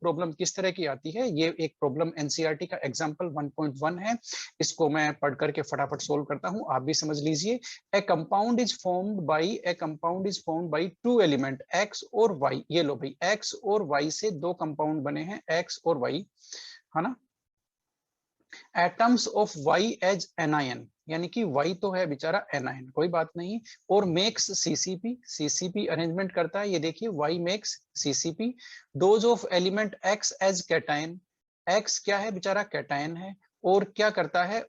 Problem किस तरह की आती है, ये एक प्रॉब्लम एनसीईआरटी का एग्जांपल 1.1 है, इसको मैं पढ़ करके फटाफट सोल्व करता हूं, आप भी समझ लीजिए। ए compound is formed by two element x और वाई। ये लो भाई, एक्स और वाई से दो कंपाउंड बने हैं, एक्स और वाई, है ना। Atoms of y as anion, यानी कि वाई तो है बेचारा एनायन, कोई बात नहीं, और मेक्स सीसीपी, सीसीपी अरेंजमेंट करता है, ये देखिए y makes CCP. Those of element x as cation, x क्या है बेचारा कैटायन है, और क्या करता है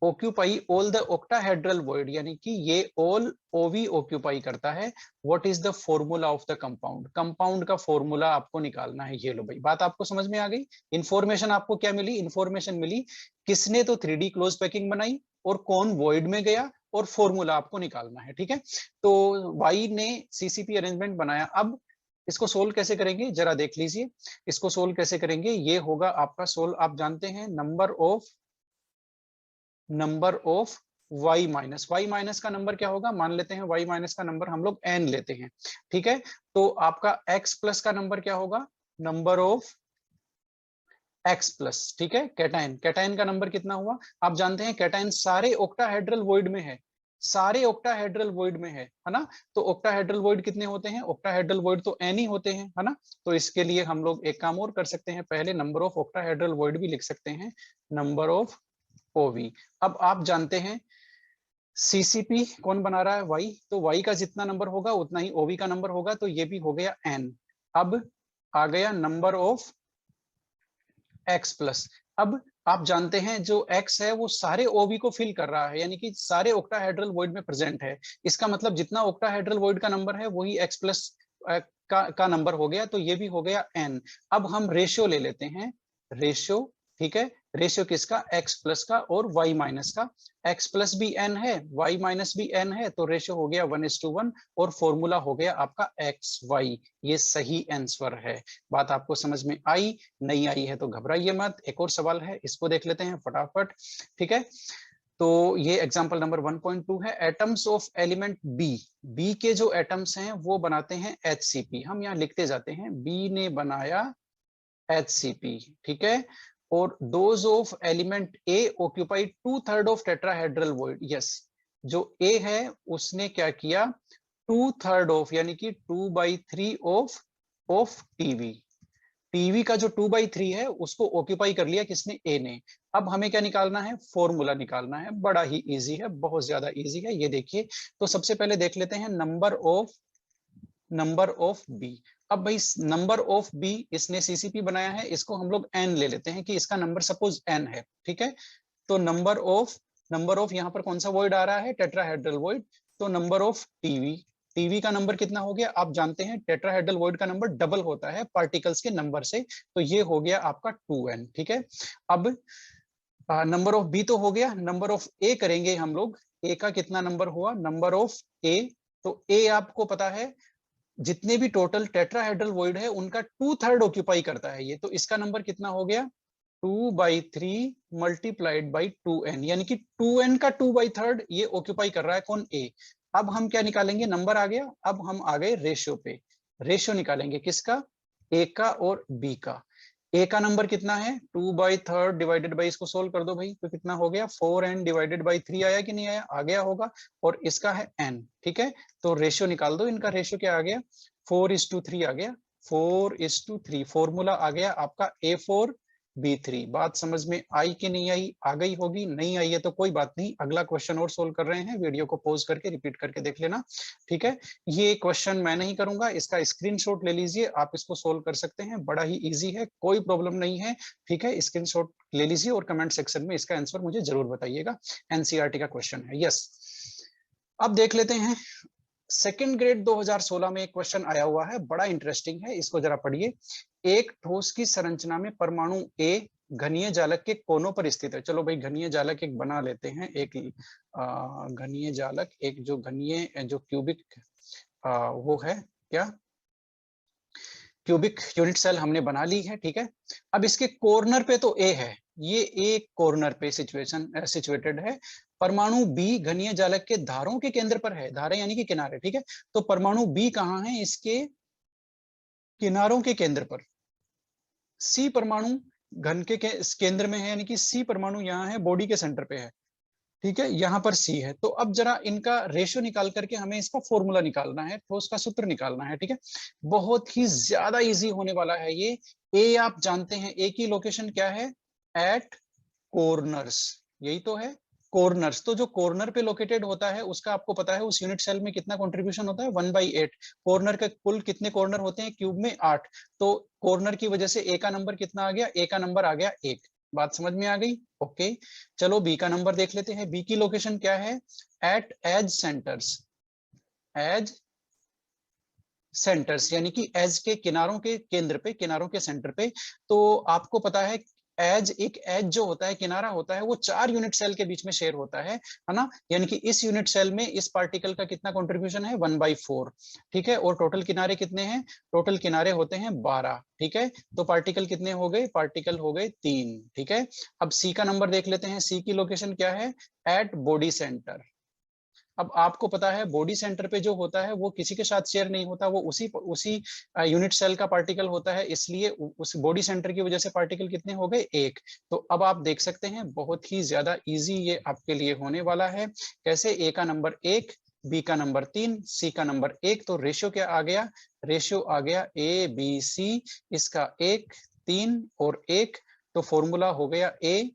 occupy all the octahedral void, यानी कि ये ऑल ओवी ऑक्यूपाई करता है। What is the formula of the compound, compound का फॉर्मूला आपको निकालना है। ये लो भाई, बात आपको समझ में आ गई। इंफॉर्मेशन आपको क्या मिली, इंफॉर्मेशन मिली किसने तो 3D क्लोज पैकिंग बनाई और कौन वॉइड में गया, और फॉर्मूला आपको निकालना है, ठीक है। तो वाई ने सीसीपी अरेंजमेंट बनाया। अब इसको सोल्व कैसे करेंगे जरा देख लीजिए। इसको सोल्व कैसे करेंगे, ये होगा आपका सोल्व, आप जानते हैं नंबर ऑफ y माइनस का नंबर क्या होगा, मान लेते हैं y माइनस का नंबर हम लोग n लेते हैं, ठीक है। तो आपका x प्लस का नंबर क्या होगा, नंबर ऑफ x प्लस, ठीक है। कैटायन, कैटायन का नंबर कितना हुआ, आप जानते हैं कैटायन सारे ऑक्टाहेड्रल वॉइड में है, सारे ऑक्टाहेड्रल वॉइड में है ना। तो ऑक्टाहेड्रल वॉइड कितने होते हैं, ऑक्टाहेड्रल वॉइड तो n ही होते हैं, है ना। तो इसके लिए हम लोग एक काम और कर सकते हैं, पहले नंबर ऑफ ऑक्टाहेड्रल वॉइड भी लिख सकते हैं, नंबर ऑफ ओवी। अब आप जानते हैं सीसीपी कौन बना रहा है, वाई, तो वाई का जितना नंबर होगा उतना ही ओवी का नंबर होगा, तो ये भी हो गया n। अब आ गया नंबर ऑफ x प्लस। अब आप जानते हैं जो x है वो सारे ओवी को फिल कर रहा है, यानी कि सारे ऑक्टाहेड्रल वॉइड में प्रेजेंट है। इसका मतलब जितना ऑक्टाहेड्रल वॉइड का नंबर है वही x प्लस का नंबर हो गया, तो ये भी हो गया n। अब हम रेशियो ले लेते हैं, रेशियो, ठीक है। रेशियो किसका, x प्लस का और y माइनस का। x प्लस भी n है, y माइनस भी n है, तो रेशियो हो गया 1:1 और फॉर्मूला हो गया आपका xy। ये सही आंसर है। बात आपको समझ में आई, नहीं आई है तो घबराइए मत। एक और सवाल है, इसको देख लेते हैं फटाफट, ठीक है। तो ये एग्जांपल नंबर 1.2 है। एटम्स ऑफ एलिमेंट बी के जो एटम्स हैं वो बनाते हैं HCP। हम यहाँ लिखते जाते हैं, बी ने बनाया HCP, ठीक है। और dose of element A occupy 2/3 of tetrahedral void. Yes, जो ए है उसने क्या किया, 2/3 ऑफ, यानी कि 2/3 ऑफ टीवी। टीवी का जो 2/3 है उसको ऑक्यूपाई कर लिया किसने, ए ने। अब हमें क्या निकालना है, फॉर्मूला निकालना है, बड़ा ही इजी है, बहुत ज्यादा इजी है। ये देखिए, तो सबसे पहले देख लेते हैं नंबर ऑफ बी। अब भाई नंबर ऑफ बी, इसने सीसीपी बनाया है, इसको हम लोग एन ले लेते हैं कि इसका नंबर सपोज एन है, ठीक है। तो नंबर ऑफ यहाँ पर कौन सा वॉइड आ रहा है, टेट्राहेड्रल वॉइड। तो नंबर ऑफ टीवी का नंबर कितना हो गया, आप जानते हैं टेट्राहेड्रल वॉइड का नंबर डबल होता है पार्टिकल्स के नंबर से, तो ये हो गया आपका 2n, ठीक है। अब नंबर ऑफ बी तो हो गया, नंबर ऑफ ए करेंगे हम लोग। ए का कितना नंबर हुआ, नंबर ऑफ ए, तो ए आपको पता है जितने भी टोटल टेट्राहेड्रल वॉइड है उनका 2/3 ऑक्यूपाई करता है ये, तो इसका नंबर कितना हो गया, 2/3 मल्टीप्लाइड बाई 2n, यानी कि 2n का 2/3 ये ऑक्यूपाई कर रहा है कौन, ए। अब हम क्या निकालेंगे, नंबर आ गया। अब हम आ गए रेशियो पे, रेशियो निकालेंगे किसका, ए का और बी का। ए का नंबर कितना है, 2/3 डिवाइडेड बाई, इसको सोल्व कर दो भाई, तो कितना हो गया, 4n डिवाइडेड बाई 3 आया कि नहीं आया, आ गया होगा। और इसका है n, ठीक है। तो रेशियो निकाल दो, इनका रेशियो क्या आ गया, 4:3 आ गया, 4:3। फॉर्मूला आ गया आपका A4B3। बात समझ में आई कि नहीं आई, आ गई होगी, नहीं आई है तो कोई बात नहीं, अगला क्वेश्चन और सोल्व कर रहे हैं, वीडियो को पॉज करके रिपीट करके देख लेना, ठीक है। ये क्वेश्चन मैं नहीं करूंगा, इसका स्क्रीनशॉट ले लीजिए, आप इसको सोल्व कर सकते हैं, बड़ा ही इजी है, कोई प्रॉब्लम नहीं है, ठीक है। स्क्रीनशॉट ले लीजिए और कमेंट सेक्शन में इसका आंसर मुझे जरूर बताइएगा। एनसीईआरटी का क्वेश्चन है, यस। अब देख लेते हैं, सेकेंड ग्रेड 2016 में एक क्वेश्चन आया हुआ है, बड़ा इंटरेस्टिंग है, इसको जरा पढ़िए। एक ठोस की संरचना में परमाणु ए घनीय जालक के कोनों पर स्थित है। चलो भाई घनीय जालक एक बना लेते हैं, एक घनीय जालक, एक जो घनीय जो क्यूबिक वो है क्या, क्यूबिक यूनिट सेल हमने बना ली है, ठीक है। अब इसके कॉर्नर पे तो ए है, ये एक कॉर्नर पे सिचुएटेड है। परमाणु बी घनीय जालक के धारों के केंद्र पर है, धारे यानी कि किनारे, ठीक है। तो परमाणु बी कहाँ है, इसके किनारों के केंद्र पर सी परमाणु घन के केंद्र में है, यानी कि सी परमाणु यहाँ है, बॉडी के सेंटर पे है, ठीक है, यहाँ पर सी है। तो अब जरा इनका रेशियो निकाल करके हमें इसका फॉर्मूला निकालना है, ठोस का सूत्र निकालना है, ठीक है। बहुत ही ज्यादा इजी होने वाला है ये। ए आप जानते हैं, ए की लोकेशन क्या है, एट कॉर्नर्स, यही तो है कॉर्नर्स। तो जो कॉर्नर पे लोकेटेड होता है उसका आपको पता है उस यूनिट सेल में कितना कंट्रीब्यूशन होता है, 1/8। कॉर्नर के कुल कितने कॉर्नर होते हैं क्यूब में, 8। तो कॉर्नर की वजह से ए का नंबर कितना आ गया, ए का नंबर आ गया 1। बात समझ में आ गई, ओके। चलो बी का नंबर देख लेते हैं। बी की लोकेशन क्या है, at edge centres, edge centres यानी कि एज के किनारों के केंद्र पे, किनारों के सेंटर पे। तो आपको पता है एज, एक एज जो होता है, किनारा होता है, वो 4 यूनिट सेल के बीच में शेयर होता है ना। यानी कि इस यूनिट सेल में इस पार्टिकल का कितना कंट्रीब्यूशन है, 1/4, ठीक है। और टोटल किनारे कितने हैं, टोटल किनारे होते हैं 12, ठीक है। तो पार्टिकल कितने हो गए, पार्टिकल हो गए 3, ठीक है। अब सी का नंबर देख लेते हैं। सी की लोकेशन क्या है, एट बॉडी सेंटर। अब आपको पता है बॉडी सेंटर पे जो होता है वो किसी के साथ शेयर नहीं होता, वो उसी यूनिट सेल का पार्टिकल होता है, इसलिए उस बॉडी सेंटर की वजह से पार्टिकल कितने हो गए, 1। तो अब आप देख सकते हैं बहुत ही ज्यादा इजी ये आपके लिए होने वाला है। कैसे, ए का नंबर 1, बी का नंबर 3, सी का नंबर 1। तो रेशियो क्या आ गया, रेशियो आ गया ए बी सी, इसका 1, 3 और 1। तो फॉर्मूला हो गया ए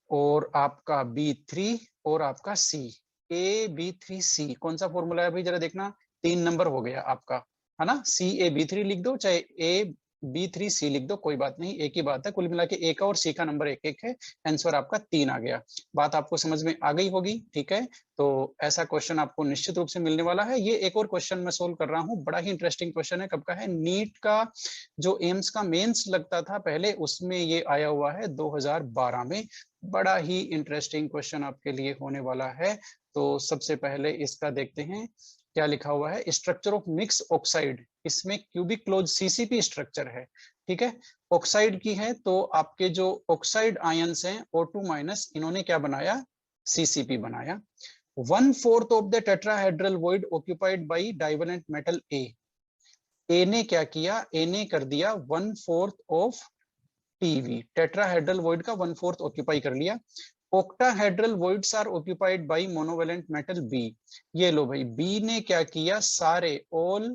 और आपका B3 और आपका C, AB3C। कौन सा फॉर्मूला है भाई, जरा देखना, 3 नंबर हो गया आपका, है ना। CAB3 लिख दो चाहे AB3C लिख दो, कोई बात नहीं, एक ही बात है। कुल मिला के A का और C का नंबर 1-1 है। आंसर आपका 3 आ गया। बात आपको समझ में आ गई होगी, ठीक है। तो ऐसा क्वेश्चन आपको निश्चित रूप से मिलने वाला है। ये एक और क्वेश्चन मैं सोल्व कर रहा हूँ, बड़ा ही इंटरेस्टिंग क्वेश्चन है। कब का है, नीट का जो एम्स का मेंस लगता था पहले, उसमें ये आया हुआ है 2012 में। बड़ा ही इंटरेस्टिंग क्वेश्चन आपके लिए होने वाला है। तो सबसे पहले इसका देखते हैं क्या लिखा हुआ है, स्ट्रक्चर ऑफ मिक्स ऑक्साइड। इसमें क्यूबिक क्लोज सीसीपी स्ट्रक्चर है, ठीक है, ऑक्साइड की है। तो आपके जो ऑक्साइड आयंस हैं O2-, इन्होंने क्या बनाया, सीसीपी बनाया। 1/4 of the tetrahedral void occupied by divalent metal A. A ने क्या किया, ए ने कर दिया 1/4 ऑफ टीवी, टेट्राहेड्रल वॉइड का 1/4 ऑक्यूपाई कर लिया। Octahedral voids are occupied by monovalent metal b. ये लो भाई, बी ने क्या किया, सारे ऑल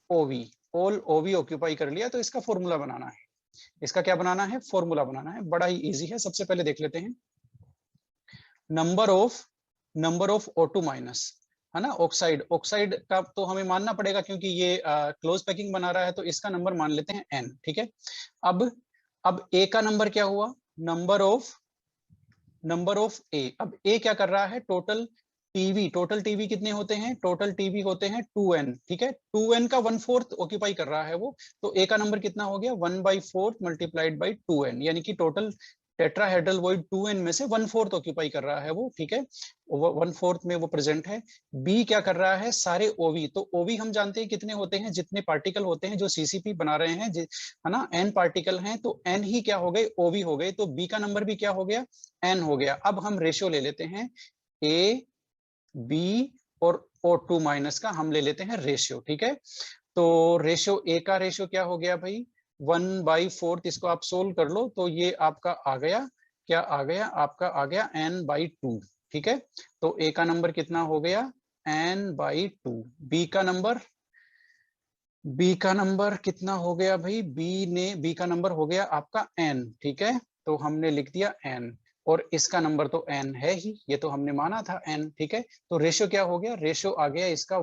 ओवी ऑक्यूपाई कर लिया। तो इसका फॉर्मूला बनाना है, इसका क्या बनाना है, फॉर्मूला बनाना है। बड़ा ही इजी है। सबसे पहले देख लेते हैं नंबर ऑफ O2-, है ना। ऑक्साइड का तो हमें मानना पड़ेगा क्योंकि ये क्लोज पैकिंग बना रहा है, तो इसका नंबर मान लेते हैं n, ठीक है। अब ए का नंबर क्या हुआ, नंबर ऑफ ए। अब ए क्या कर रहा है, टोटल टीवी कितने होते हैं, टोटल टीवी होते हैं 2n, ठीक है। 2n का 1/4 ऑक्यूपाई कर रहा है वो। तो ए का नंबर कितना हो गया, 1/4 मल्टीप्लाइड बाई 2n, यानी कि टोटल टेट्राहेड्रल वॉइड 2n में से 1/4 ऑक्यूपाई कर रहा है वो, ठीक है, 1/4 में वो प्रेजेंट है। बी क्या कर रहा है, सारे ओवी। तो ओवी हम जानते हैं कितने होते हैं, जितने पार्टिकल होते हैं जो सीसीपी बना रहे हैं, है ना, n पार्टिकल हैं, तो n ही क्या हो गए, ओवी हो गए। तो बी का नंबर भी क्या हो गया, n हो गया। अब हम रेशियो ले लेते हैं, ए बी और O2- का हम ले लेते हैं रेशियो, ठीक है। तो रेशियो, ए का रेशियो क्या हो गया भाई, 1/4। इसको आप सोल्व कर लो तो ये आपका आ गया, क्या आ गया, आपका आ गया n/2, ठीक है। तो ए का नंबर कितना हो गया, n/2। बी का नंबर कितना हो गया भाई, बी का नंबर हो गया आपका n, ठीक है। तो हमने लिख दिया n, और इसका नंबर तो n है ही, ये तो हमने माना था n, ठीक है। तो रेशियो क्या हो गया, रेशियो आ गया इसका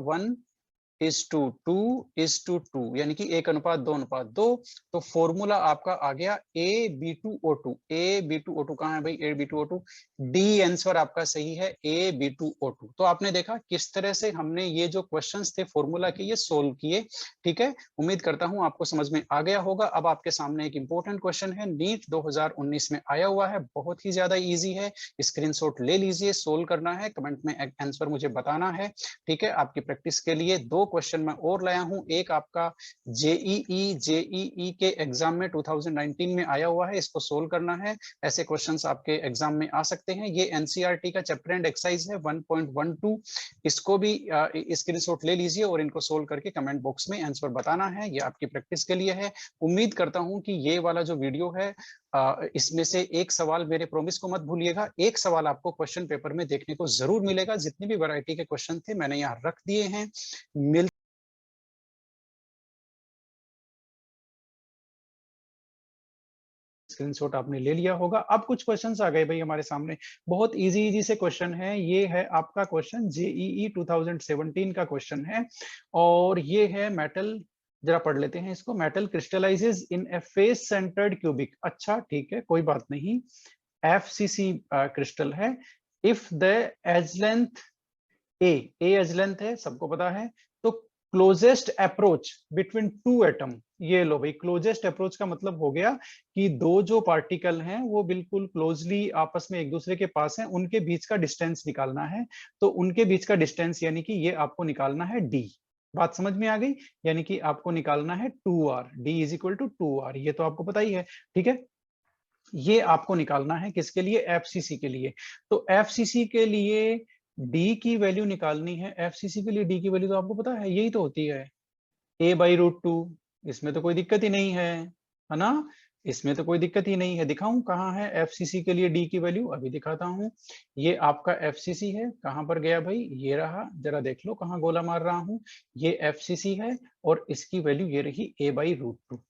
1:2 यानी कि 1:2:2। तो फॉर्मूला आपका आ गया AB2O2। AB2O2 कहाँ है भाई, AB2O2, डी आंसर आपका सही है, AB2O2। तो आपने देखा किस तरह से हमने ये जो क्वेश्चंस थे फॉर्मूला के, ये सोल्व किए, ठीक है। उम्मीद करता हूं आपको समझ में आ गया होगा। अब आपके सामने एक इंपॉर्टेंट क्वेश्चन है, नीट 2019 में आया हुआ है, बहुत ही ज्यादा इजी है। स्क्रीनशॉट ले लीजिए, सोल्व करना है, कमेंट में आंसर मुझे बताना है, ठीक है। आपकी प्रैक्टिस के लिए 2 क्वेश्चन मैं और लाया हूं। एक आपका जेईई के एग्जाम में 2019 में आया हुआ है, इसको सोल्व करना है। ऐसे क्वेश्चंस आपके एग्जाम में आ सकते हैं। ये एनसीईआरटी का चैप्टर एंड एक्सरसाइज है 1.12। इसको भी स्क्रीनशॉट ले लीजिए और इनको सोल्व करके कमेंट बॉक्स में आंसर बताना है। ये आपकी प्रैक्टिस के लिए है। उम्मीद करता हूं कि ये वाला जो वीडियो है इसमें से एक सवाल, मेरे प्रॉमिस को मत भूलिएगा, एक सवाल आपको क्वेश्चन पेपर में देखने को जरूर मिलेगा। जितनी भी वैरायटी के क्वेश्चन थे मैंने यहाँ रख दिए हैं। स्क्रीनशॉट आपने ले लिया होगा। अब कुछ क्वेश्चंस आ गए भाई हमारे सामने, बहुत इजी इजी से क्वेश्चन है। ये है आपका क्वेश्चन जेईई 2017 का क्वेश्चन है और ये है मेटल, जरा पढ़ लेते हैं इसको। Metal crystallises in a face centred cubic. अच्छा ठीक है, कोई बात नहीं, एफसीसी क्रिस्टल है। If the edge length a edge length है, सबको पता है। तो closest approach between two atom, ये लो भाई, क्लोजेस्ट अप्रोच का मतलब हो गया कि दो जो पार्टिकल हैं वो बिल्कुल क्लोजली आपस में एक दूसरे के पास हैं, उनके बीच का डिस्टेंस निकालना है। तो उनके बीच का डिस्टेंस यानी कि ये आपको निकालना है डी। बात समझ में आ गई? यानी कि आपको निकालना है 2r, D is equal to 2r, ये तो आपको पता ही है। ठीक है, ये आपको निकालना है किसके लिए? एफसीसी के लिए। तो एफसीसी के लिए डी की वैल्यू निकालनी है। एफसीसी के लिए डी की वैल्यू तो आपको पता है, यही तो होती है a/√2। इसमें तो कोई दिक्कत ही नहीं है ना? इसमें तो कोई दिक्कत ही नहीं है। दिखाऊं कहाँ है एफसीसी के लिए डी की वैल्यू? अभी दिखाता हूं। ये आपका एफसीसी है, कहां पर गया भाई? ये रहा, जरा देख लो कहां गोला मार रहा हूं। ये एफसीसी है और इसकी वैल्यू ये रही a/√2।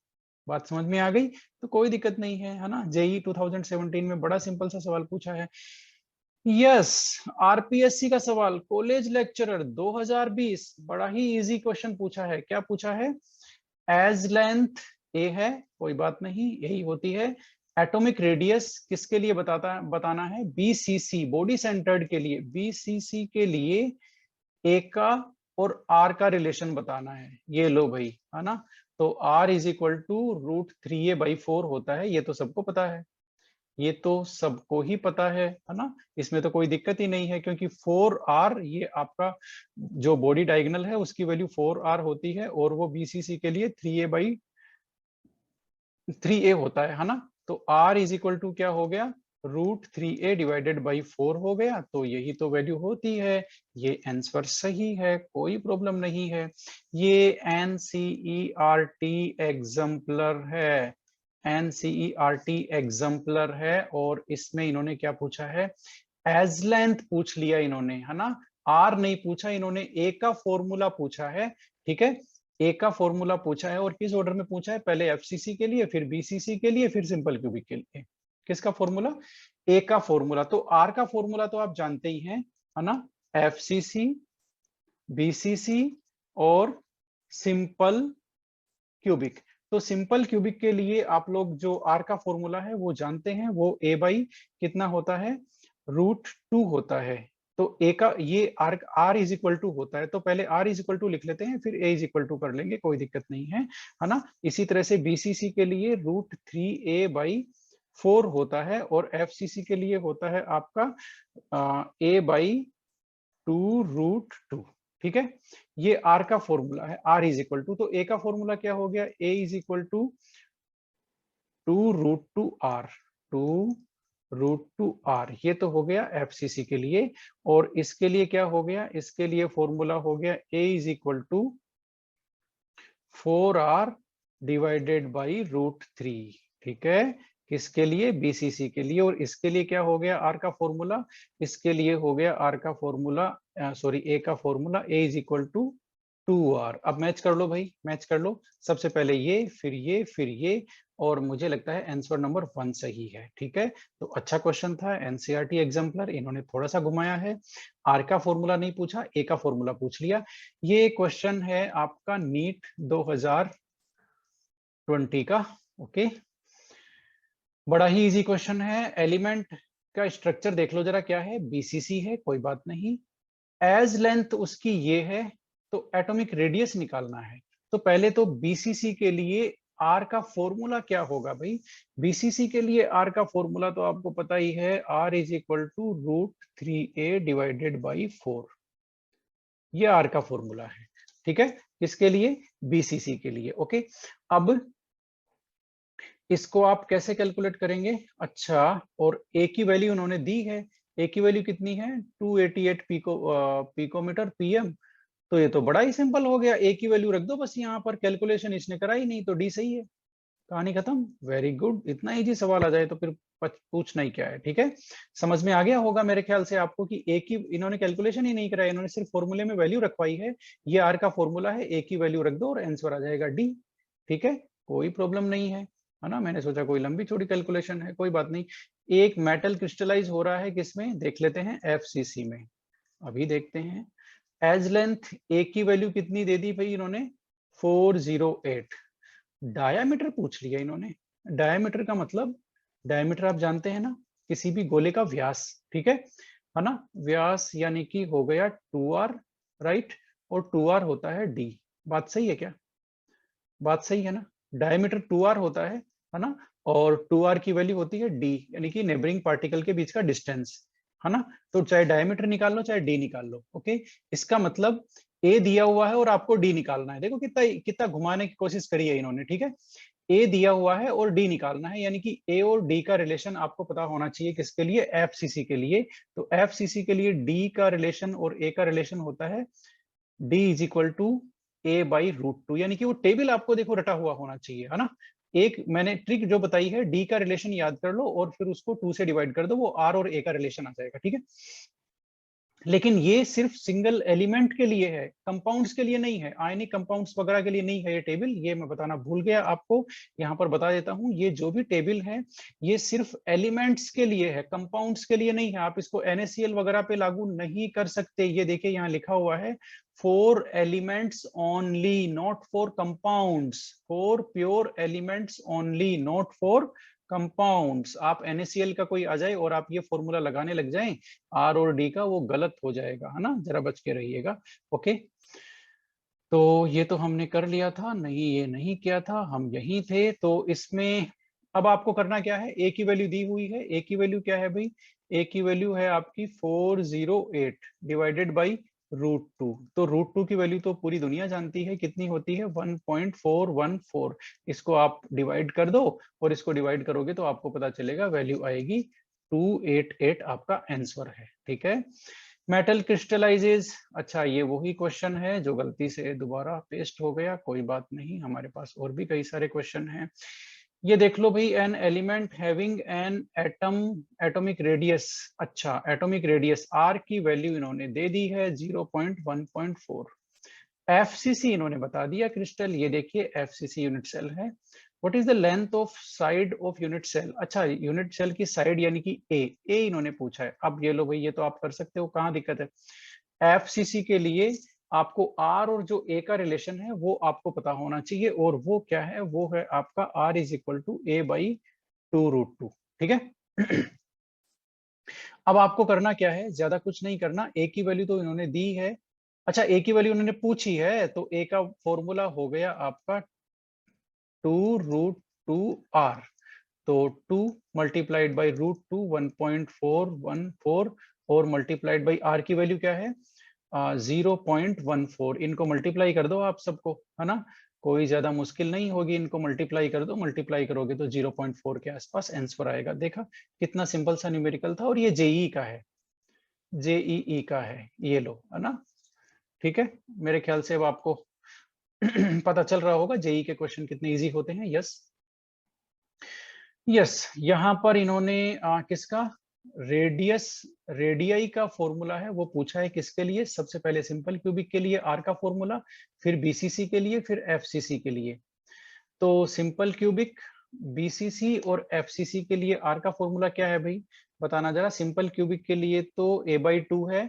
बात समझ में आ गई? तो कोई दिक्कत नहीं है ना? जेई 2017 में बड़ा सिंपल सा सवाल पूछा है। यस, आरपीएससी का सवाल, कॉलेज लेक्चरर 2020, बड़ा ही इजी क्वेश्चन पूछा है। क्या पूछा है? एज लेंथ ए है, कोई बात नहीं, यही होती है। एटॉमिक रेडियस किसके लिए बताना है? बीसीसी, बॉडी सेंटर्ड के लिए। बीसीसी के लिए ए का और आर का रिलेशन बताना है। ये लो भाई, है ना? तो r is equal to √3a/4 होता है, ये तो सबको पता है, ये तो सबको ही पता है ना? इसमें तो कोई दिक्कत ही नहीं है, क्योंकि 4r ये आपका जो बॉडी डायगोनल है उसकी वैल्यू 4r होती है और वो बीसीसी के लिए 3a होता है ना? तो r इज इक्वल टू क्या हो गया? √3a/4 हो गया। तो यही तो वैल्यू होती है। ये आंसर सही है, कोई प्रॉब्लम नहीं है। ये एनसीईआरटी एग्जाम्पलर है, एनसीईआरटी एग्जाम्पलर है। और इसमें इन्होंने क्या पूछा है? एज लेंथ पूछ लिया इन्होंने, है ना? आर नहीं पूछा इन्होंने, ए का फॉर्मूला पूछा है। ठीक है, ए का फॉर्मूला पूछा है। और किस ऑर्डर में पूछा है? पहले एफसीसी के लिए, फिर बीसीसी के लिए, फिर सिंपल क्यूबिक के लिए। किसका फॉर्मूला? ए का फॉर्मूला। तो आर का फॉर्मूला तो आप जानते ही हैं, है ना? एफसीसी, बीसीसी और सिंपल क्यूबिक। तो सिंपल क्यूबिक के लिए आप लोग जो आर का फॉर्मूला है वो जानते हैं, वो a बाई कितना होता है? √2 होता है। तो a का ये r इज इक्वल टू होता है। तो पहले r इज इक्वल टू लिख लेते हैं, फिर a इज इक्वल टू कर लेंगे, कोई दिक्कत नहीं है ना? इसी तरह से बीसीसी के लिए √3a/4 होता है और एफसीसी के लिए होता है आपका a/2√2। ठीक है, ये आर का फॉर्मूला है। आर इज इक्वल टू, तो ए का फॉर्मूला क्या हो गया? A is equal to 2√2r, 2√2r। ये तो हो गया एफसीसी के लिए। और इसके लिए क्या हो गया? इसके लिए फॉर्मूला हो गया A is equal to 4r/√3। ठीक है, किसके लिए? बीसीसी के लिए। और इसके लिए क्या हो गया आर का फॉर्मूला? इसके लिए हो गया आर का फॉर्मूला, सॉरी ए का formula, a is equal to 2r। अब मैच कर लो भाई, मैच कर लो। सबसे पहले ये, फिर ये, फिर ये, और मुझे लगता है आंसर नंबर 1 सही है। ठीक है, तो अच्छा क्वेश्चन था, एनसीईआरटी एग्जाम्पलर। इन्होंने थोड़ा सा घुमाया है, आर का फॉर्मूला नहीं पूछा, ए का फॉर्मूला पूछ लिया। ये क्वेश्चन है आपका नीट 2020 का। ओके, बड़ा ही इजी क्वेश्चन है। एलिमेंट का स्ट्रक्चर देख लो जरा, क्या है? बीसीसी है, कोई बात नहीं। एज लेंथ उसकी ये है, तो एटॉमिक रेडियस निकालना है। तो पहले तो बीसीसी के लिए आर का फॉर्मूला क्या होगा भाई? बीसीसी के लिए आर का फॉर्मूला तो आपको पता ही है, are is equal to √3a/4। ये आर का फॉर्मूला है। ठीक है, किसके लिए, बीसीसी के लिए। ओके, अब इसको आप कैसे कैलकुलेट करेंगे, अच्छा, और ए की वैल्यू उन्होंने दी है, ए की वैल्यू कितनी है 288 पिकोमीटर पीएम, तो ये तो बड़ा ही सिंपल हो गया, ए की वैल्यू रख दो बस, यहाँ पर कैलकुलेशन इसने करा ही नहीं, तो डी सही है, कहानी खत्म। वेरी गुड, इतना इजी सवाल आ जाए तो फिर पूछना ही क्या है। ठीक है, समझ में आ गया होगा मेरे ख्याल से आपको कि ए की इन्होंने कैलकुलेशन ही नहीं कराया, इन्होंने सिर्फ फॉर्मूले में वैल्यू रखवाई है, ये आर का फॉर्मूला है, ए की वैल्यू रख दो और आंसर आ जाएगा डी। ठीक है, कोई प्रॉब्लम नहीं है ना, मैंने सोचा कोई लंबी चौड़ी कैलकुलेशन है, कोई बात नहीं। एक मेटल क्रिस्टलाइज हो रहा है किसमें, देख लेते हैं, एफसीसी में, अभी देखते हैं। एज लेंथ ए की वैल्यू कितनी दे दी भाई इन्होंने, 408। डायामीटर पूछ लिया इन्होंने, डायामीटर का मतलब, डायामीटर आप जानते हैं ना, किसी भी गोले का व्यास, ठीक है ना, व्यास यानी कि हो गया 2r, राइट, और 2r होता है d, बात सही है क्या, बात सही है ना, डायमीटर 2r होता है ना, और 2r की वैल्यू होती है d, यानी कि नेबरिंग पार्टिकल के बीच का डिस्टेंस, है ना, तो चाहे डायमीटर निकाल लो चाहे d निकाल लो। ओके, इसका मतलब a दिया हुआ है और आपको d निकालना है, देखो कितना कितना घुमाने की कोशिश करी है इन्होंने। ठीक है, a दिया हुआ है और d निकालना है, यानी कि a और d का रिलेशन आपको पता होना चाहिए, किसके लिए, एफसीसी के लिए। तो एफसीसी के लिए d का रिलेशन और a का रिलेशन होता है d is equal to a by √2, यानी कि वो टेबल आपको देखो रटा हुआ होना चाहिए, है ना। एक मैंने ट्रिक जो बताई है, डी का रिलेशन याद कर लो और फिर उसको 2 से डिवाइड कर दो, वो आर और ए का रिलेशन आ जाएगा। ठीक है, लेकिन ये सिर्फ सिंगल एलिमेंट के लिए है, कंपाउंड्स के लिए नहीं है, आयनिक कंपाउंड्स वगैरह के लिए नहीं है ये टेबल, ये मैं बताना भूल गया आपको, यहाँ पर बता देता हूँ, ये जो भी टेबल है ये सिर्फ एलिमेंट्स के लिए है, कंपाउंड्स के लिए नहीं है। आप इसको NaCl वगैरह पे लागू नहीं कर सकते, ये देखिए यहाँ लिखा हुआ है for elements only, not for compounds, for pure elements only, not for compounds. आप NaCl का कोई आ जाए और आप ये फॉर्मूला लगाने लग जाएं आर और डी का, वो गलत हो जाएगा, है ना, जरा बच के रहिएगा। ओके, तो ये तो हमने कर लिया था, नहीं ये नहीं किया था, हम यही थे। तो इसमें अब आपको करना क्या है, ए की वैल्यू दी हुई है, ए की वैल्यू क्या है भाई, ए की वैल्यू है आपकी 408 डिवाइडेड बाई √2, तो √2 की वैल्यू तो पूरी दुनिया जानती है कितनी होती है, 1.414। इसको आप डिवाइड कर दो और इसको डिवाइड करोगे तो आपको पता चलेगा, वैल्यू आएगी 288, आपका आंसर है। ठीक है, मेटल क्रिस्टलाइजेज, अच्छा ये वही क्वेश्चन है जो गलती से दोबारा पेस्ट हो गया, कोई बात नहीं, हमारे पास और भी कई सारे क्वेश्चन हैं। ये देख लो भाई, an element having an atomic radius, अच्छा एटॉमिक रेडियस आर की वैल्यू इन्होंने दे दी है 0.1.4, एफसीसी इन्होंने बता दिया क्रिस्टल, ये देखिए एफसीसी यूनिट सेल है। What is the length of side of unit cell, अच्छा यूनिट सेल की साइड यानी कि ए इन्होंने पूछा है। अब ये लो भाई, ये तो आप कर सकते हो, कहाँ दिक्कत है, एफसीसी के लिए आपको आर और जो ए का रिलेशन है वो आपको पता होना चाहिए, और वो क्या है, वो है आपका r is equal to a by 2√2। ठीक है, अब आपको करना क्या है, ज्यादा कुछ नहीं करना, ए की वैल्यू तो इन्होंने दी है, अच्छा ए की वैल्यू उन्होंने पूछी है, तो ए का फॉर्मूला हो गया आपका 2√2r, तो 2 मल्टीप्लाइड बाई √2 1.414, और मल्टीप्लाइड बाई r की वैल्यू क्या है 0.14, इनको मल्टीप्लाई कर दो आप सबको, है ना, कोई ज्यादा मुश्किल नहीं होगी, इनको मल्टीप्लाई कर दो, मल्टीप्लाई करोगे तो 0.4 के आसपास आंसर आएगा। देखा कितना सिंपल सा न्यूमेरिकल था, और ये जेई का है, जेईई का है, ये लो, है ना। ठीक है, मेरे ख्याल से अब आपको पता चल रहा होगा जेई के क्वेश्चन कितने इजी होते हैं। यस यस, यहाँ पर इन्होंने किसका रेडियस, रेडियाई का फॉर्मूला है वो पूछा है, किसके लिए, सबसे पहले सिंपल क्यूबिक के लिए आर का फॉर्मूला, फिर बीसीसी के लिए, फिर एफसीसी के लिए। तो सिंपल क्यूबिक, बीसीसी और एफसीसी के लिए आर का फॉर्मूला क्या है भाई, बताना जरा। सिंपल क्यूबिक के लिए तो a/2 है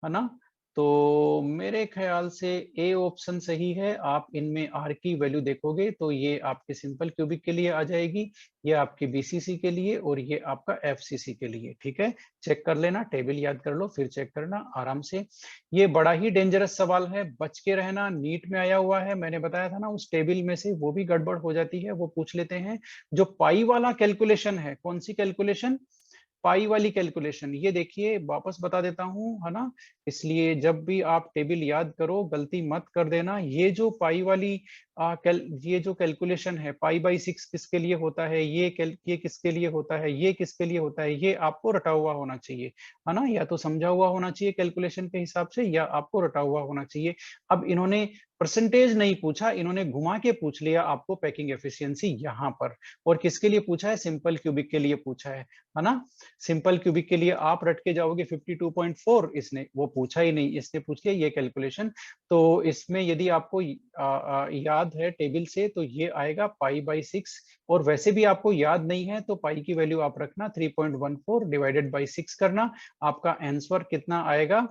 ना, तो मेरे ख्याल से ए ऑप्शन सही है। आप इनमें आर की वैल्यू देखोगे तो ये आपके सिंपल क्यूबिक के लिए आ जाएगी, ये आपके बीसीसी के लिए, और ये आपका एफसीसी के लिए। ठीक है, चेक कर लेना, टेबल याद कर लो, फिर चेक करना आराम से। ये बड़ा ही डेंजरस सवाल है, बच के रहना, नीट में आया हुआ है, मैंने बताया था ना, उस टेबल में से वो भी गड़बड़ हो जाती है, वो पूछ लेते हैं। जो पाई वाला कैलकुलेशन है, कौन सी कैलकुलेशन, पाई वाली कैलकुलेशन, ये देखिए वापस बता देता हूं, है ना। इसलिए जब भी आप टेबल याद करो गलती मत कर देना। ये जो पाई वाली ये जो कैलकुलेशन है, पाई बाई 6 किसके लिए होता है, ये किसके लिए होता है, ये किसके लिए होता है, ये आपको रटा हुआ होना चाहिए, है ना। या तो समझा हुआ होना चाहिए कैलकुलेशन के हिसाब से, या आपको रटा हुआ होना चाहिए। अब इन्होंने परसेंटेज नहीं पूछा, इन्होंने घुमा के पूछ लिया आपको पैकिंग एफिशिएंसी यहाँ पर। और किसके लिए पूछा है, सिंपल क्यूबिक के लिए पूछा है ना। सिंपल क्यूबिक के लिए आप रट के जाओगे 52.4, इसने वो पूछा ही नहीं, इसने पूछ लिया ये कैलकुलेशन। तो इसमें यदि आपको याद है टेबल से, तो ये आएगा पाई बाई 6। और वैसे भी आपको याद नहीं है तो पाई की वैल्यू आप रखना 3.14 डिवाइडेड बाई 6 करना, आपका आंसर कितना आएगा,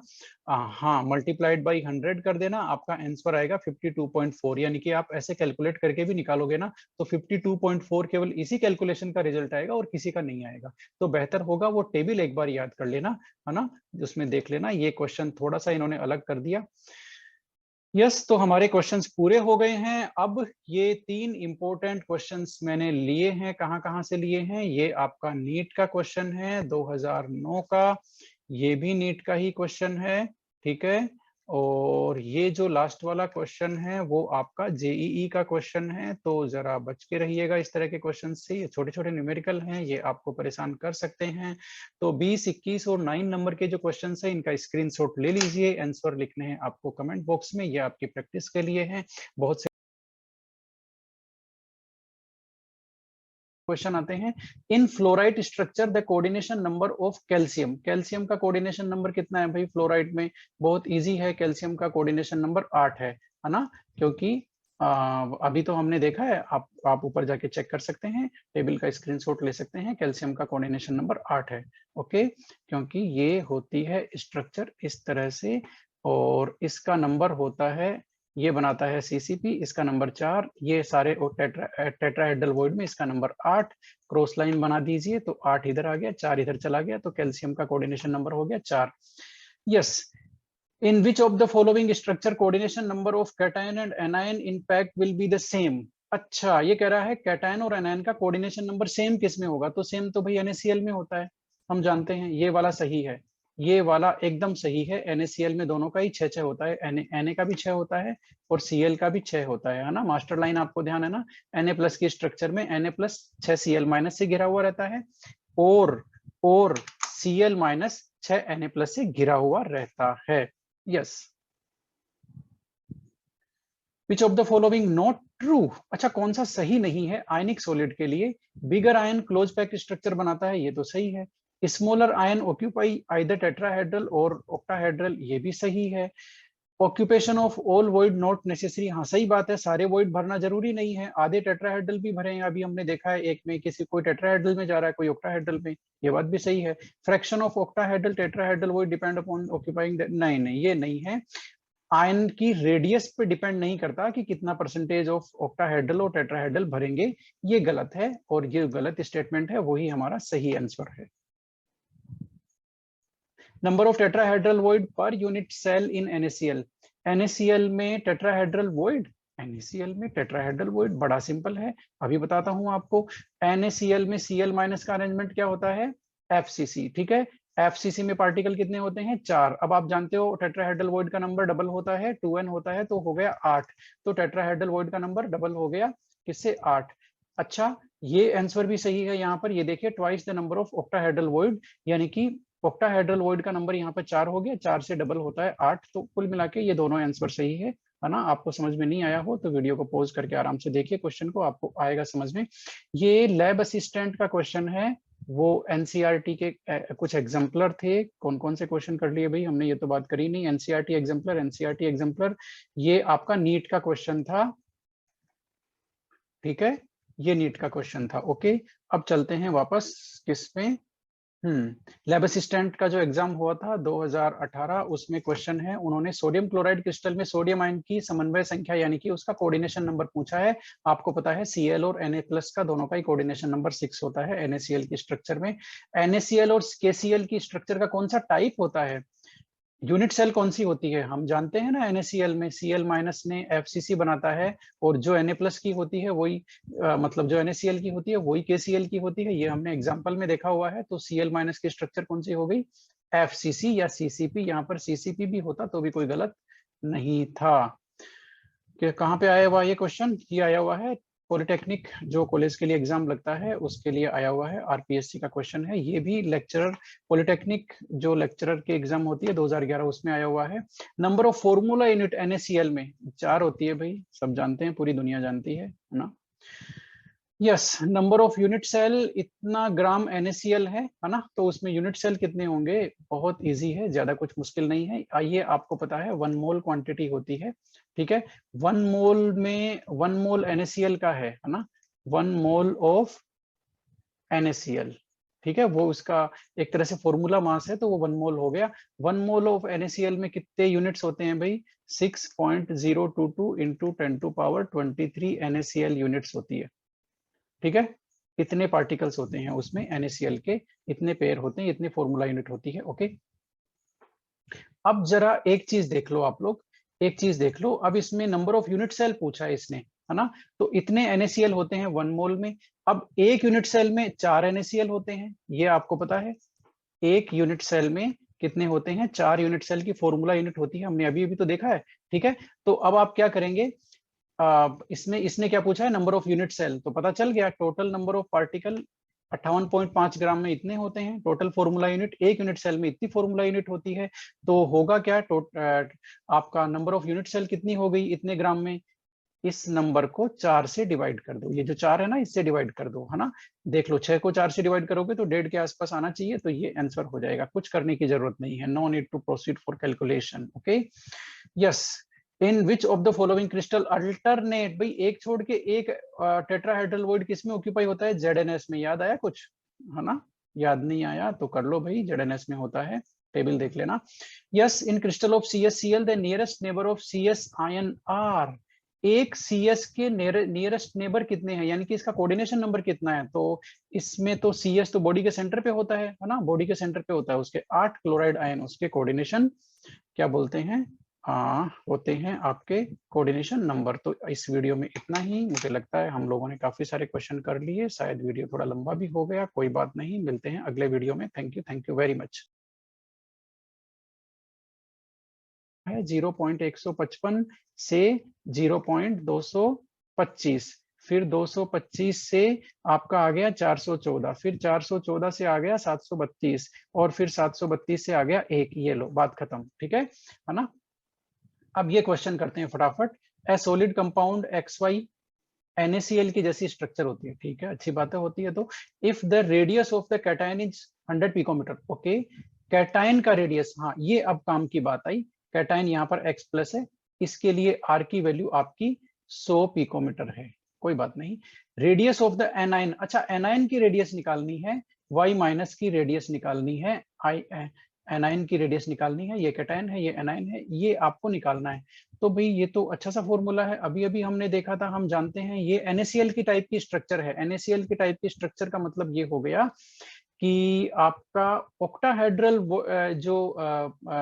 हाँ मल्टीप्लाइड बाई 100 कर देना, आपका आंसर आएगा 52.4। यानी कि आप ऐसे कैलकुलेट करके भी निकालोगे ना तो 52.4 केवल इसी कैलकुलेशन का रिजल्ट आएगा और किसी का नहीं आएगा। तो बेहतर होगा वो टेबल एक बार याद कर लेना, है ना, उसमें देख लेना। ये क्वेश्चन थोड़ा सा इन्होंने अलग कर दिया। यस, तो हमारे क्वेश्चंस पूरे हो गए हैं। अब ये 3 इंपॉर्टेंट क्वेश्चंस मैंने लिए हैं, कहाँ कहाँ से लिए हैं, ये आपका नीट का क्वेश्चन है 2009 का, ये भी नीट का ही क्वेश्चन है, ठीक है। और ये जो लास्ट वाला क्वेश्चन है वो आपका जेईई का क्वेश्चन है। तो जरा बच के रहिएगा इस तरह के क्वेश्चन से, ये छोटे छोटे न्यूमेरिकल हैं, ये आपको परेशान कर सकते हैं। तो 20, 21 और 9 नंबर के जो क्वेश्चन है इनका स्क्रीनशॉट ले लीजिए, आंसर लिखने हैं आपको कमेंट बॉक्स में, ये आपकी प्रैक्टिस के लिए है। बहुत से क्वेश्चन आते हैं। In fluoride structure the coordination number of calcium, calcium का कोऑर्डिनेशन नंबर कितना है भाई फ्लोराइड में, बहुत इजी है, कैल्शियम का कोऑर्डिनेशन नंबर 8 है ना। क्योंकि अभी तो हमने देखा है, आप ऊपर जाके चेक कर सकते हैं, टेबल का स्क्रीनशॉट ले सकते हैं, कैल्शियम का कोऑर्डिनेशन नंबर 8 है, ओके। क्योंकि ये होती है स्ट्रक्चर इस तरह से, और इसका नंबर होता है, ये बनाता है सीसीपी, इसका नंबर 4, ये सारे टेट्राहेड्रल वॉइड में इसका नंबर 8, क्रॉस लाइन बना दीजिए तो 8 इधर आ गया, 4 इधर चला गया, तो कैल्शियम का कोऑर्डिनेशन नंबर हो गया 4। Yes, in which of the following structure coordination number of cation and anion in pact will be the same. अच्छा, ये कह रहा है कैटायन और एनायन का कोऑर्डिनेशन नंबर सेम किस में होगा, तो सेम तो भाई NaCl में होता है, हम जानते हैं, ये वाला सही है, ये वाला एकदम सही है। NaCl में दोनों का ही 6 होता है, Na का भी 6 होता है और Cl का भी 6 होता है ना। मास्टर लाइन आपको ध्यान है ना, Na+ की स्ट्रक्चर में Na+ 6 Cl- से घिरा हुआ रहता है, और Cl- 6 Na+ से घिरा हुआ रहता है। Yes, which of the following not true, अच्छा कौन सा सही नहीं है आयनिक सॉलिड के लिए, बिगर आयन क्लोज पैक स्ट्रक्चर बनाता है, ये तो सही है। Smaller ion occupy either tetrahedral और ऑक्टाहेड्रल, ये भी सही है। Occupation of all void not necessary, हाँ सही बात है, सारे वॉइड भरना जरूरी नहीं है, आधे टेट्राहेड्रल भी भरे हैं, अभी हमने देखा है एक में किसी कोई टेट्राहेड्रल में जा रहा है, कोई ऑक्टाहेड्रल में, ये बात भी सही है। Fraction of octahedral tetrahedral void depend upon occupying, नहीं नहीं ये नहीं है। आयन की रेडियस पे डिपेंड नहीं करता कि कितना परसेंटेज ऑफ ऑक्टाहेड्रल और टेट्राहेड्रल भरेंगे, ये गलत है, और ये गलत स्टेटमेंट है, वही हमारा सही आंसर है। Number of tetrahedral void per unit cell in NaCl, NaCl में टेट्राहेड्रल वॉइड, NaCl में टेट्राहेड्रल वॉइड बड़ा सिंपल है, अभी बताता हूं आपको। NaCl में Cl- का अरेंजमेंट क्या होता है, FCC, ठीक है। FCC में पार्टिकल कितने होते हैं, 4। अब आप जानते हो टेट्राहेड्रल वॉइड का नंबर डबल होता है, 2n होता है, तो हो गया 8, तो टेट्राहेड्रल वॉइड का नंबर डबल हो गया किससे, 8। अच्छा, ये आंसर भी सही है, यहाँ पर ये देखिए twice the number of octahedral void, यानी कि ऑक्टाहेड्रल वॉइड का नंबर यहाँ पर 4 हो गया, 4 से डबल होता है 8, तो कुल मिला के ये दोनों आंसर सही है ना। आपको समझ में नहीं आया हो तो वीडियो को पॉज करके आराम से देखिए क्वेश्चन को, आपको आएगा समझ में। ये लैब असिस्टेंट का क्वेश्चन है, वो NCERT के कुछ एग्जाम्पलर थे। कौन कौन से क्वेश्चन कर लिए भाई हमने, ये तो बात करी नहीं। NCERT एग्जाम्पलर, ये आपका नीट का क्वेश्चन था, ठीक है, ये नीट का क्वेश्चन था, ओके। अब चलते हैं वापस किस में, लैब असिस्टेंट का जो एग्जाम हुआ था 2018, उसमें क्वेश्चन है, उन्होंने सोडियम क्लोराइड क्रिस्टल में सोडियम आयन की समन्वय संख्या यानी कि उसका कोऑर्डिनेशन नंबर पूछा है। आपको पता है Cl और Na+ का दोनों का ही कोऑर्डिनेशन नंबर 6 होता है NaCl की स्ट्रक्चर में। NaCl और KCl की स्ट्रक्चर का कौन सा टाइप होता है, यूनिट सेल कौन सी होती है, हम जानते हैं ना NaCl में Cl माइनस ने FCC बनाता है, और जो Na+ की होती है वही मतलब जो NaCl की होती है वही KCl की होती है, ये हमने एग्जांपल में देखा हुआ है। तो Cl माइनस की स्ट्रक्चर कौन सी हो गई, FCC या CCP, यहाँ पर CCP भी होता तो भी कोई गलत नहीं था। कि कहाँ पे आया हुआ ये क्वेश्चन, ये आया हुआ है पॉलिटेक्निक जो कॉलेज के लिए एग्जाम लगता है उसके लिए आया हुआ है, RPSC का क्वेश्चन है ये भी। लेक्चरर पॉलिटेक्निक जो लेक्चरर के एग्जाम होती है 2011 उसमें आया हुआ है। Number of formula unit NaCl में 4 होती है भाई, सब जानते हैं, पूरी दुनिया जानती है ना। Yes, number of unit cell इतना ग्राम NaCl है ना, तो उसमें यूनिट सेल कितने होंगे, बहुत इजी है, ज्यादा कुछ मुश्किल नहीं है। आइए आपको पता है 1 मोल क्वांटिटी होती है, ठीक है। 1 मोल में 1 मोल NaCl का है ना, 1 मोल ऑफ NaCl, ठीक है, वो उसका एक तरह से फॉर्मूला मास है, तो वो 1 मोल हो गया। 1 मोल ऑफ NaCl में कितने यूनिट्स होते हैं भाई, 6.022 इंटू 10⁻23 NaCl यूनिट्स होती है, ठीक है। इतने पार्टिकल्स होते हैं उसमें NaCl के, इतने पेयर होते हैं, इतने फॉर्मूला यूनिट होती है, ओके। अब जरा एक चीज देख लो आप लोग, एक चीज देख लो, अब इसमें नंबर ऑफ यूनिट सेल पूछा है इसने, है ना, तो इतने NaCl होते हैं 1 मोल में। अब एक यूनिट सेल में 4 NaCl होते हैं, ये आपको पता है। एक यूनिट सेल में कितने होते हैं, 4 यूनिट सेल की फॉर्मूला यूनिट होती है, हमने अभी अभी तो देखा है, ठीक है। तो अब आप क्या करेंगे, इसमें इसने क्या पूछा है, नंबर ऑफ यूनिट सेल, तो पता चल गया टोटल नंबर ऑफ पार्टिकल 58.5 ग्राम में इतने होते हैं, टोटल फॉर्मूला यूनिट एक यूनिट सेल में इतनी फॉर्मूला यूनिट होती है। तो होगा क्या, आपका नंबर ऑफ यूनिट सेल कितनी हो गई इतने ग्राम में, इस नंबर को 4 से डिवाइड कर दो, ये जो 4 है ना इससे डिवाइड कर दो, है ना। देख लो 6 को 4 से डिवाइड करोगे तो 1.5 के आसपास आना चाहिए, तो ये आंसर हो जाएगा, कुछ करने की जरूरत नहीं है, no need to proceed for calculation, okay. Yes, in which of the following crystal alternate, भाई एक छोड़ के एक टेट्राहेड्रल वॉइड किसमें ऑक्यूपाई होता है, ZnS में, याद आया कुछ, है ना। याद नहीं आया तो कर लो भाई, ZnS में होता है, टेबल देख लेना। Yes, in crystal of CsCl the nearest neighbour of CS ion R, एक CS के नियरेस्ट नेबर कितने हैं, यानी कि इसका कोऑर्डिनेशन नंबर कितना है, तो इसमें तो CS तो बॉडी के सेंटर पे होता है ना, बॉडी के सेंटर पे होता है, उसके 8 क्लोराइड आयन उसके कोऑर्डिनेशन क्या बोलते हैं, होते हैं आपके कोऑर्डिनेशन नंबर। तो इस वीडियो में इतना ही, मुझे लगता है हम लोगों ने काफी सारे क्वेश्चन कर लिए, शायद वीडियो थोड़ा लंबा भी हो गया, कोई बात नहीं, मिलते हैं अगले वीडियो में, थैंक यू वेरी मच। है 0.155 से 0.225, फिर 225 से आपका आ गया 414, फिर 414 से आ गया 732, और फिर 732 से आ गया 1, ये लो बात खत्म, ठीक है ना। अब ये क्वेश्चन करते हैं फटाफट। ए सॉलिड कंपाउंड XY NaCl की जैसी स्ट्रक्चर होती है, ठीक है, अच्छी बातें होती है। तो if the radius of the cation is 100 picometre, okay, cation का रेडियस, हाँ ये अब काम की बात आई, कैटायन यहाँ पर X+ है, इसके लिए R की वैल्यू आपकी 100 पिकोमीटर है, कोई बात नहीं। रेडियस ऑफ द एनायन, अच्छा एनायन की रेडियस निकालनी है, Y- की रेडियस निकालनी है, एनायन की रेडियस निकालनी है, ये कैटायन है ये एनायन है, ये आपको निकालना है। तो भाई ये तो अच्छा सा फॉर्मूला है, अभी अभी हमने देखा था, हम जानते हैं ये NaCl की टाइप की स्ट्रक्चर है। NaCl की टाइप की स्ट्रक्चर का मतलब ये हो गया कि आपका ऑक्टाहेड्रल जो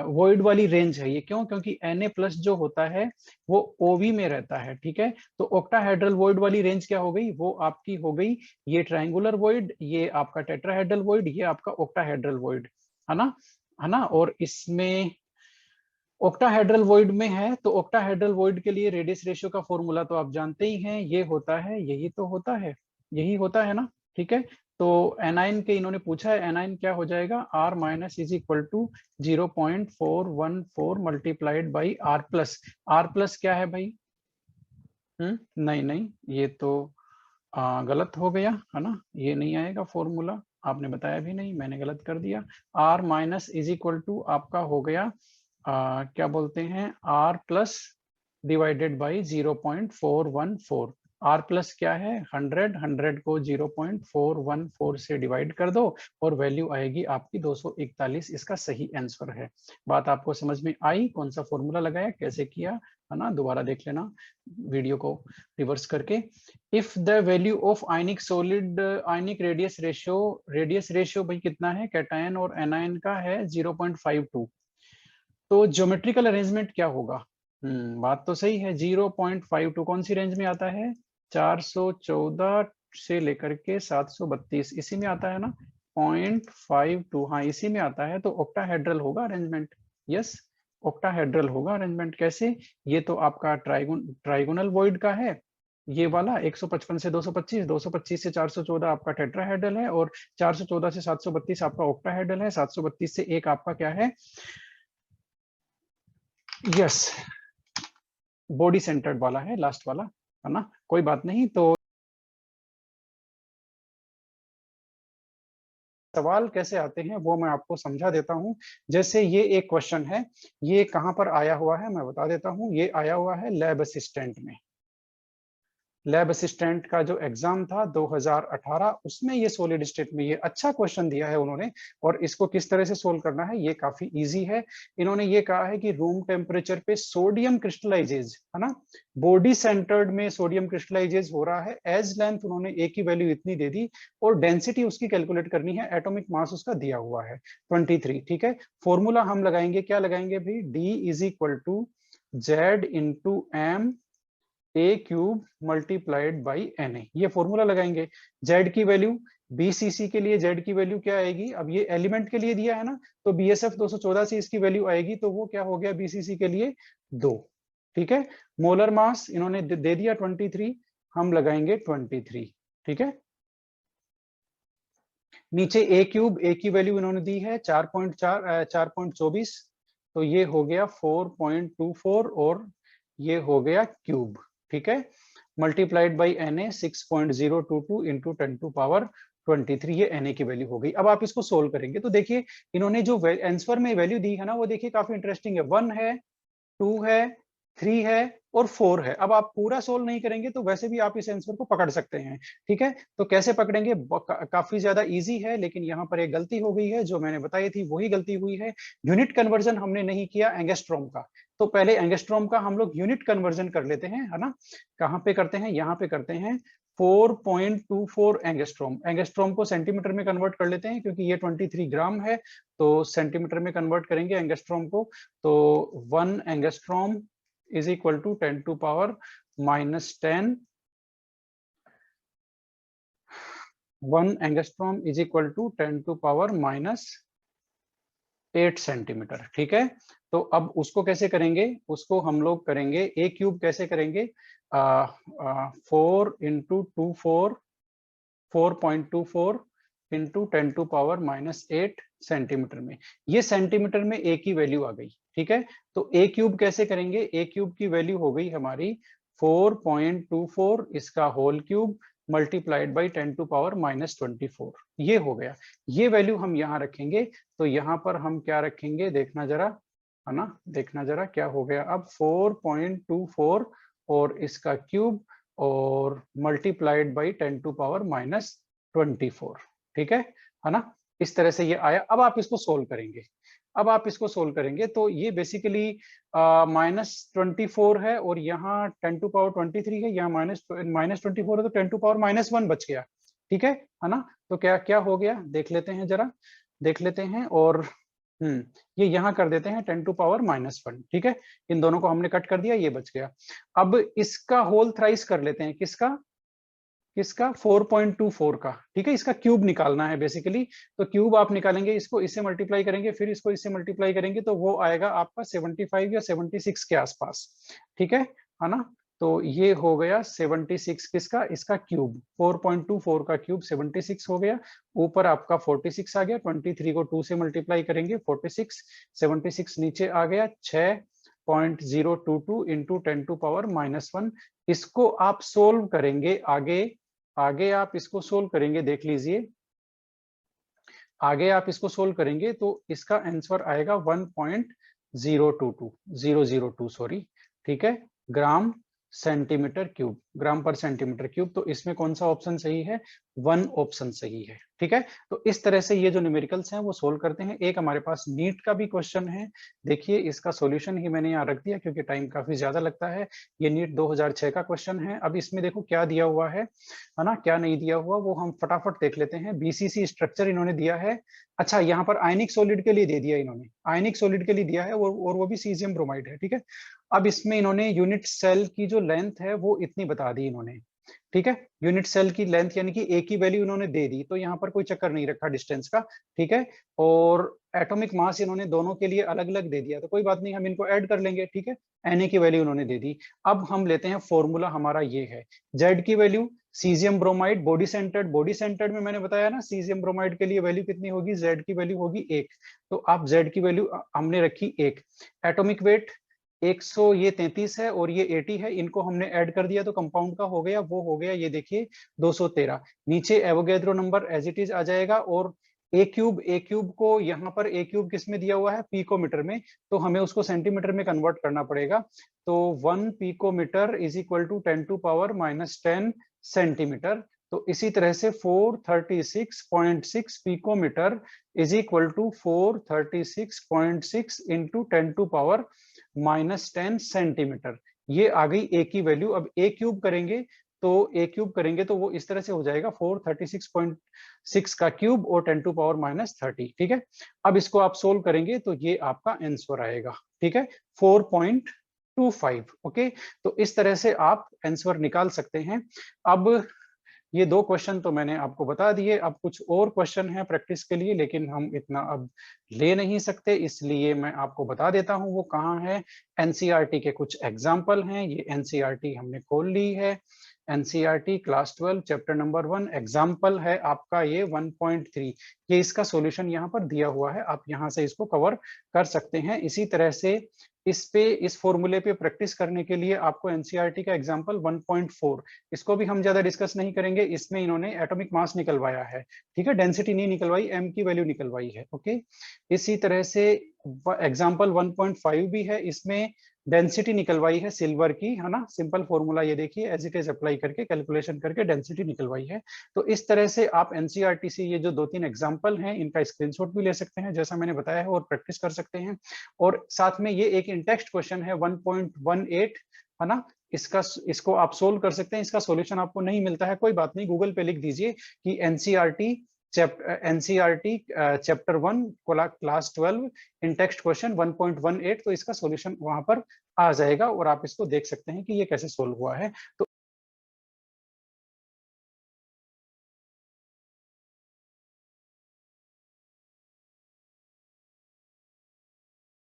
वॉइड वाली रेंज है, ये क्यों, क्योंकि Na+ जो होता है वो OV में रहता है, ठीक है। तो ऑक्टाहेड्रल वॉइड वाली रेंज क्या हो गई, वो आपकी हो गई ये ट्रायंगुलर वॉइड, ये आपका टेट्राहेड्रल वॉइड, ये आपका ऑक्टाहेड्रल वॉइड, है ना। और इसमें ऑक्टाहेड्रल वॉइड में है, तो ऑक्टाहेड्रल वॉइड के लिए रेडियस रेशियो का फॉर्मूला तो आप जानते ही हैं, ये होता है, यही तो होता है, यही होता है ना, ठीक है। तो एनाइन के इन्होंने पूछा है, एनाइन क्या हो जाएगा, R- is equal to 0.414 multiplied by R+, क्या है भाई, नहीं नहीं, ये तो गलत हो गया, है ना, ये नहीं आएगा फॉर्मूला, आपने बताया भी नहीं, मैंने गलत कर दिया। R- इज इक्वल टू आपका हो गया क्या बोलते हैं, R+ डिवाइडेड बाई 0.414, R+ क्या है 100 को 0.414 से डिवाइड कर दो और वैल्यू आएगी आपकी 241, इसका सही आंसर है। बात आपको समझ में आई, कौन सा फॉर्मूला लगाया, कैसे किया, है ना, दोबारा देख लेना वीडियो को रिवर्स करके। If the value of ionic solid, ionic radius ratio भाई कितना है, कैटायन और एनायन का है 0.52, तो ज्योमेट्रिकल अरेंजमेंट क्या होगा? बात तो सही है। 0.52 कौन सी रेंज में आता है? 414 से लेकर के 732 इसी में आता है ना। 0.52 हाँ इसी में आता है, तो ऑक्टाहेड्रल होगा अरेंजमेंट। यस, ऑक्टाहेड्रल होगा अरेंजमेंट। कैसे? ये तो आपका ट्राइगोनल वॉइड का है, ये वाला 155 से 225, 225 से 414 आपका टेट्राहेड्रल है, और 414 से 732 आपका ऑक्टाहेड्रल है, 732 से एक आपका क्या है? यस, बॉडी सेंटर्ड वाला है, लास्ट वाला, है ना। कोई बात नहीं। तो सवाल कैसे आते हैं वो मैं आपको समझा देता हूं। जैसे ये एक क्वेश्चन है, ये कहां पर आया हुआ है मैं बता देता हूं। ये आया हुआ है लैब असिस्टेंट में। लैब असिस्टेंट का जो एग्जाम था 2018, उसमें ये सॉलिड स्टेट में ये अच्छा क्वेश्चन दिया है उन्होंने। और इसको किस तरह से सोल्व करना है ये काफी इजी है। इन्होंने ये कहा है कि रूम टेम्परेचर पे सोडियम क्रिस्टलाइजेज, है ना, बॉडी सेंटर्ड में सोडियम क्रिस्टलाइजेज हो रहा है। एज लेंथ उन्होंने ए की वैल्यू इतनी दे दी, और डेंसिटी उसकी कैलकुलेट करनी है, एटॉमिक मास उसका दिया हुआ है 23। ठीक है, फॉर्मूला हम लगाएंगे, क्या लगाएंगे भाई? D is equal to z into m a cube multiplied by n a, ये फॉर्मूला लगाएंगे। जेड की वैल्यू, बीसीसी के लिए जेड की वैल्यू क्या आएगी? अब ये एलिमेंट के लिए दिया है ना, तो बीएसएफ 214 से इसकी वैल्यू आएगी, तो वो क्या हो गया बीसीसी के लिए 2। ठीक है, मोलर मास इन्होंने दे दिया 23, हम लगाएंगे 23। ठीक है, नीचे ए क्यूब, ए की वैल्यू इन्होंने दी है 4.24, तो ये हो गया 4.24, और ये हो गया क्यूब। ठीक है, multiplied by n a 6.022 into 10 to power 23, ये एन ए की वैल्यू हो गई। अब आप इसको सोल्व करेंगे तो देखिए इन्होंने जो आंसर में वैल्यू दी है ना, वो देखिए काफी इंटरेस्टिंग है। 1 है, 2 है, 3 है और 4 है। अब आप पूरा सोल्व नहीं करेंगे तो वैसे भी आप इस आंसर को पकड़ सकते हैं। ठीक है, तो कैसे पकड़ेंगे? काफी ज्यादा इजी है, लेकिन यहाँ पर एक गलती हो गई है जो मैंने बताई थी, वही गलती हुई है। यूनिट कन्वर्जन हमने नहीं किया एंगस्ट्रॉम का। तो पहले एंगस्ट्रॉम का हम लोग यूनिट कन्वर्जन कर लेते हैं, है ना। कहाँ पे करते हैं? यहाँ पे करते हैं। 4.24 एंगस्ट्रॉम, एंगस्ट्रॉम को सेंटीमीटर में कन्वर्ट कर लेते हैं क्योंकि ये 23 ग्राम है, तो सेंटीमीटर में कन्वर्ट करेंगे एंगस्ट्रॉम को। तो 1 angstrom is equal to 10 to power minus 10, 1 angstrom is equal to 10 to power minus 8 centimetre. ठीक है, तो अब उसको कैसे करेंगे? उसको हम लोग करेंगे ए क्यूब, कैसे करेंगे? 4 into 4.24 into 10 to power minus 8 centimetre में। ये सेंटीमीटर में ए की वैल्यू आ गई। ठीक है, तो ए क्यूब कैसे करेंगे? ए क्यूब की वैल्यू हो गई हमारी 4.24 इसका whole cube multiplied by 10 to power minus 24, ये हो गया। ये वैल्यू हम यहाँ रखेंगे, तो यहाँ पर हम क्या रखेंगे देखना जरा, है ना, देखना जरा क्या हो गया। अब 4.24 और इसका क्यूब और multiplied by 10 to power minus 24। ठीक है ना। इस तरह से ये आया। अब आप इसको सोल्व करेंगे, अब आप इसको सोल्व करेंगे तो ये बेसिकली -24 है, और यहाँ 10 टू पावर 23 है, यहाँ -24 है, तो 10 टू पावर -1 बच गया। ठीक है ना। तो क्या क्या हो गया देख लेते हैं जरा, देख लेते हैं। और ये यहाँ कर देते हैं 10 टू पावर -1। ठीक है, इन दोनों को हमने कट कर दिया, ये बच गया। अब इसका होल थ्राइस कर लेते हैं, किसका? किसका? 4.24 का। ठीक है, इसका क्यूब निकालना है बेसिकली। तो क्यूब आप निकालेंगे, इसको इससे मल्टीप्लाई करेंगे, फिर इसको इससे मल्टीप्लाई करेंगे, तो वो आएगा आपका 75 या 76 के आसपास। ठीक है ना। तो ये हो गया 76 किसका? इसका क्यूब। 4.24 का क्यूब 76 हो गया। ऊपर आपका 46 आ गया, 23 को 2 से मल्टीप्लाई करेंगे, 46, 76 नीचे आ गया, 6.022 इंटू 10 टू पावर -1। इसको आप सोल्व करेंगे आगे, आगे आप इसको सोल्व करेंगे, देख लीजिए आगे आप इसको सोल्व करेंगे तो इसका आंसर आएगा 1.022 सॉरी। ठीक है, ग्राम सेंटीमीटर क्यूब। ग्राम पर सेंटीमीटर क्यूब। तो इसमें कौन सा ऑप्शन सही है? 1 ऑप्शन सही है। ठीक है, तो इस तरह से ये जो न्यूमेरिकल्स हैं वो सोल्व करते हैं। एक हमारे पास नीट का भी क्वेश्चन है, देखिए इसका सॉल्यूशन ही मैंने यहाँ रख दिया क्योंकि टाइम काफी ज्यादा लगता है। ये नीट 2006 का क्वेश्चन है। अब इसमें देखो क्या दिया हुआ है ना, क्या नहीं दिया हुआ वो हम फटाफट देख लेते हैं। बीसीसी स्ट्रक्चर इन्होंने दिया है। अच्छा, यहाँ पर आयनिक सॉलिड के लिए दे दिया इन्होंने, आयनिक सॉलिड के लिए दिया है और वो भी सीजियम ब्रोमाइड है। ठीक है, अब इसमें इन्होंने यूनिट सेल की जो लेंथ है वो इतनी बता दी इन्होंने। ठीक है, यूनिट सेल की लेंथ यानी कि ए की वैल्यू इन्होंने दे दी, तो यहाँ पर कोई चक्कर नहीं रखा डिस्टेंस का। ठीक है, और एटॉमिक मास इन्होंने दोनों के लिए अलग अलग दे दिया, तो कोई बात नहीं, हम इनको ऐड कर लेंगे। ठीक है, Na की वैल्यू उन्होंने दे दी। अब हम लेते हैं फॉर्मूला, हमारा ये है Z की value, caesium bromide body centred में मैंने बताया ना, सीजियम ब्रोमाइड के लिए वैल्यू कितनी होगी? Z की वैल्यू होगी 1। तो आप Z की वैल्यू हमने रखी 1। एटॉमिक वेट 100, ये 33 है और ये 80 है, इनको हमने ऐड कर दिया तो कंपाउंड का हो गया, वो हो गया ये देखिए 213। नीचे Avogadro number as it is आ जाएगा और ए क्यूब को यहाँ पर ए क्यूब किस में दिया हुआ है? पिकोमीटर में, तो हमें उसको सेंटीमीटर में कन्वर्ट करना पड़ेगा। तो 1 picometre is equal to 10⁻⁻10 centimetre. तो इसी तरह से 436.6 picometre is equal to 436.6 into 10⁻⁻10 centimetre. ये आ गई ए की वैल्यू। अब ए क्यूब करेंगे तो वो इस तरह से हो जाएगा 436.6 का क्यूब और 10⁻⁻30। ठीक है, अब इसको आप सोल्व करेंगे तो ये आपका आंसर आएगा। ठीक है, 4.25। ओके, तो इस तरह से आप आंसर निकाल सकते हैं। अब ये 2 क्वेश्चन तो मैंने आपको बता दिए। अब कुछ और क्वेश्चन है प्रैक्टिस के लिए, लेकिन हम इतना अब ले नहीं सकते, इसलिए मैं आपको बता देता हूं वो कहाँ है। एनसीईआरटी के कुछ एग्जाम्पल हैं, ये एनसीईआरटी हमने खोल ली है। NCERT class 12 chapter number 1 example है आपका ये 1.3। ये इसका सॉल्यूशन यहाँ पर दिया हुआ है, आप यहाँ से इसको कवर कर सकते हैं। इसी तरह से इस फॉर्मूले पे प्रैक्टिस करने के लिए आपको एनसीईआरटी का एग्जाम्पल 1.4, इसको भी हम ज्यादा डिस्कस नहीं करेंगे। इसमें इन्होंने एटॉमिक मास निकलवाया है। ठीक है, डेंसिटी नहीं निकलवाई, एम की वैल्यू निकलवाई है। ओके, इसी तरह से एग्जाम्पल 1.5 भी है, इसमें डेंसिटी निकलवाई है सिल्वर की, है ना। सिंपल फॉर्मूला ये देखिए, एज इट इज अप्लाई करके कैलकुलेशन करके डेंसिटी निकलवाई है। तो इस तरह से आप एनसीईआरटी से ये जो 2-3 एग्जाम्पल हैं इनका स्क्रीनशॉट भी ले सकते हैं जैसा मैंने बताया है, और प्रैक्टिस कर सकते हैं। और साथ में ये एक इन टेक्स्ट क्वेश्चन है 1.18, है ना, इसको आप सोल्व कर सकते हैं। इसका सॉल्यूशन आपको नहीं मिलता है, कोई बात नहीं, गूगल पे लिख दीजिए कि एनसीईआरटी चैप्टर 1 क्लास 12 इन टेक्स्ट क्वेश्चन 1.18, तो इसका सॉल्यूशन वहां पर आ जाएगा और आप इसको देख सकते हैं कि ये कैसे सोल्व हुआ है। तो